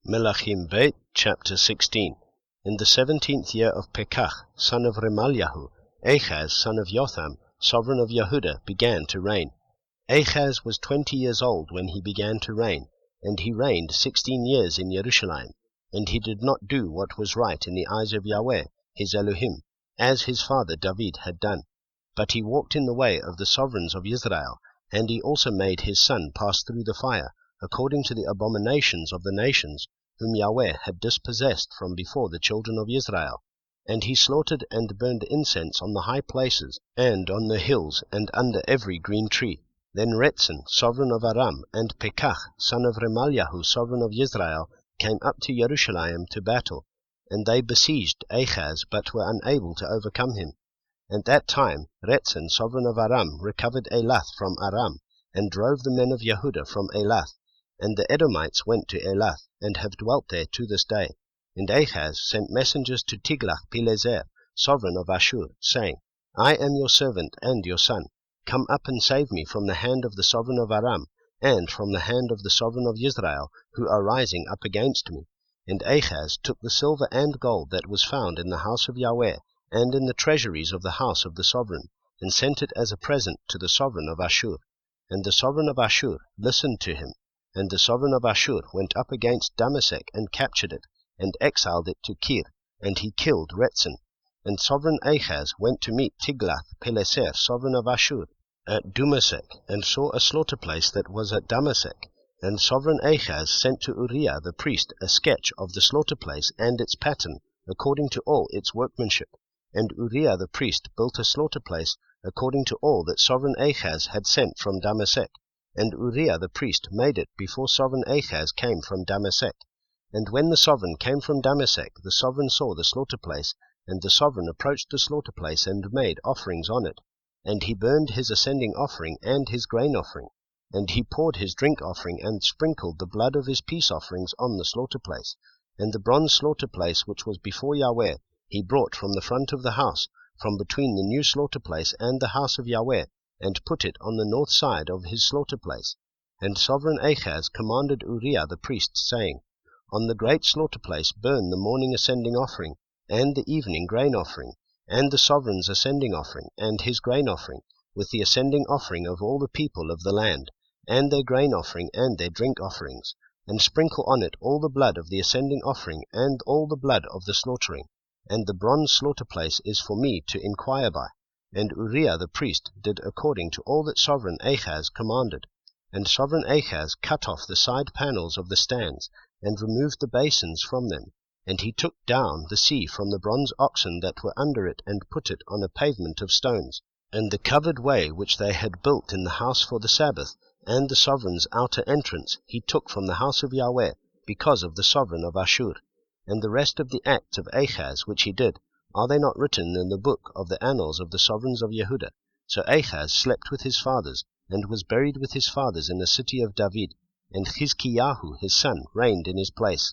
Melaख़im Brit, chapter 16. In the 17th year of Pekach, son of Remaliahu, Ahaz, son of Jotham, sovereign of Yehuda, began to reign. Ahaz was 20 years old when he began to reign, and he reigned 16 years in Jerusalem, and he did not do what was right in the eyes of Yahweh, his Elohim, as his father David had done. But he walked in the way of the sovereigns of Israel, and he also made his son pass through the fire, according to the abominations of the nations, whom Yahweh had dispossessed from before the children of Israel. And he slaughtered and burned incense on the high places, and on the hills, and under every green tree. Then Retzin, sovereign of Aram, and Pekach, son of Remaliahu, sovereign of Israel, came up to Jerusalem to battle, and they besieged Ahaz, but were unable to overcome him. At that time Retzin, sovereign of Aram, recovered Elath from Aram, and drove the men of Yehuda from Elath. And the Edomites went to Elath, and have dwelt there to this day. And Ahaz sent messengers to Tiglath-Pileser, sovereign of Ashur, saying, I am your servant and your son. Come up and save me from the hand of the sovereign of Aram, and from the hand of the sovereign of Israel, who are rising up against me. And Ahaz took the silver and gold that was found in the house of Yahweh, and in the treasuries of the house of the sovereign, and sent it as a present to the sovereign of Ashur. And the sovereign of Ashur listened to him. And the sovereign of Ashur went up against Damasek, and captured it, and exiled it to Kir, and he killed Retzin. And sovereign Ahaz went to meet Tiglath-Pileser, sovereign of Ashur, at Damasek, and saw a slaughter place that was at Damasek. And sovereign Ahaz sent to Uriah the priest a sketch of the slaughter place and its pattern, according to all its workmanship. And Uriah the priest built a slaughter place according to all that sovereign Ahaz had sent from Damasek. And Uriah the priest made it before sovereign Ahaz came from Damasek. And when the sovereign came from Damasek, the sovereign saw the slaughter place, and the sovereign approached the slaughter place and made offerings on it. And he burned his ascending offering and his grain offering, and he poured his drink offering and sprinkled the blood of his peace offerings on the slaughter place. And the bronze slaughter place which was before Yahweh he brought from the front of the house, from between the new slaughter place and the house of Yahweh, and put it on the north side of his slaughter place. And sovereign Ahaz commanded Uriah the priest, saying, On the great slaughter place burn the morning ascending offering, and the evening grain offering, and the sovereign's ascending offering, and his grain offering, with the ascending offering of all the people of the land, and their grain offering and their drink offerings, and sprinkle on it all the blood of the ascending offering, and all the blood of the slaughtering. And the bronze slaughter place is for me to inquire by. And Uriah the priest did according to all that sovereign Ahaz commanded. And sovereign Ahaz cut off the side panels of the stands, and removed the basins from them. And he took down the sea from the bronze oxen that were under it, and put it on a pavement of stones. And the covered way which they had built in the house for the Sabbath, and the sovereign's outer entrance, he took from the house of Yahweh, because of the sovereign of Ashur. And the rest of the acts of Ahaz which he did, are they not written in the book of the annals of the sovereigns of Yehuda? So Ahaz slept with his fathers, and was buried with his fathers in the city of David, and Chizkiyahu his son reigned in his place.